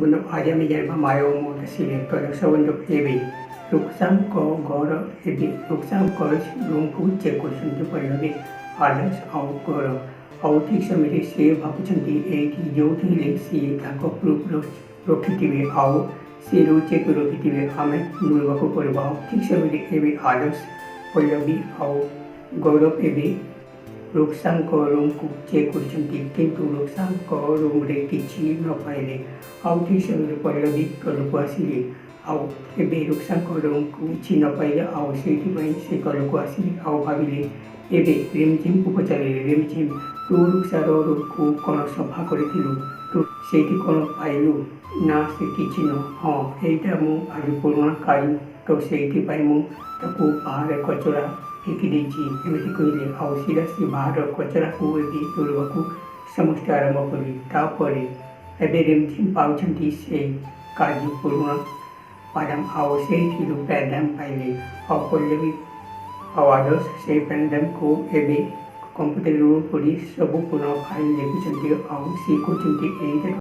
Bueno, allá me llama Mayo Montesile, pero segundo ebi. Luxam ko goro ebi. Luxam ko rumpu chekursunti pallabi. Others out goro. Auti samire se bhapuchanti eki jyoti le se tako prupro rokitibe au se roche ko rokitibe ame nulbako korba. Auti samire ebi others pallabi au goro ebi. लोकसांक रूमକୁ check କରିଛନ୍ତି କିନ୍ତୁ ଲୋକସାଙ୍କ ରୁମ୍ରେ କିଛି ନ ପାଇଲେ। ଆଉ ଠିକ୍ ସମୟରେ ପଲ୍ଲବୀ ତଳକୁ ଆସିଲେ। ଆଉ ଏବେ ଲୋକସାଙ୍କ ରୁମ୍କୁ କିଛି ନ ପାଇଲେ ଆଉ ସେଇଥିପାଇଁ ସେ ତଳକୁ ଆସିଲେ ଆଉ ଭାବିଲେ। ଏବେ ରିମଝିମ୍କୁ ପଚାରିଲେ, ରିମଝିମ୍ ତୁ ରୁକ୍ସାର ରୁମ୍କୁ କ'ଣ ସଫା କରିଥିଲୁ? ତୁ ସେଇଠି କ'ଣ ପାଇଲୁ? ନା ସେ କିଛି ନୁହଁ। ହଁ ଏଇଟା ମୁଁ ଆଜି ପୁରୁଣା କାଳି ତ ସେଇଥିପାଇଁ ମୁଁ ତାକୁ ବାହାରେ କଚରା ଫିକି ଦେଇଛି ଏମିତି କହିଲେ। ଆଉ ସିଧା ସେ ବାହାର କଚରାକୁ ଏବେ ତୋଳିବାକୁ ସମସ୍ତେ ଆରମ୍ଭ କଲେ। ତାପରେ ଏବେ ରିମଝିମ୍ ପାଉଛନ୍ତି ସେ କାଜୁ ପୁରୁଣା ବାଦାମ ଆଉ ସେଇଥିରୁ ବାଦାମ ପାଇଲେ। ଆଉ ପଲ୍ଲବୀ ଆଉ ଆଦର୍ଶ ସେଇ ବାଦାମକୁ ଏବେ କମ୍ପ୍ୟୁଟରରୁ ପଢ଼ି ସବୁ ପୁରୁଣା ଫାଇଲ୍ ଦେଖୁଛନ୍ତି ଆଉ ସେ କହୁଛନ୍ତି ଏଇଟା